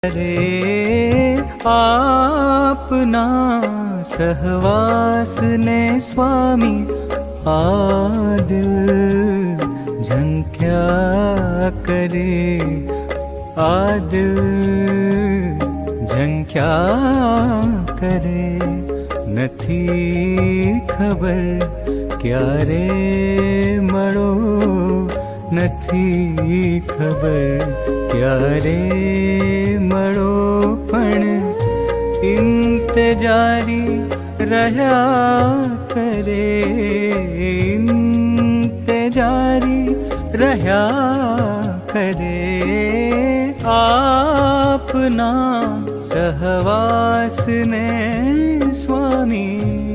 રે આપના સહવાસને સ્વામી આ દિલ ઝંખ્યા કરે, આ દિલ ઝંખ્યા કરે. નથી ખબર ક્યારે મળો, નથી ખબર ક્યારે મળો, પણ ઇંતજારી રહ્યા કરે, ઇંતજારી રહ્યા કરે. આપના સહવાસને સ્વામી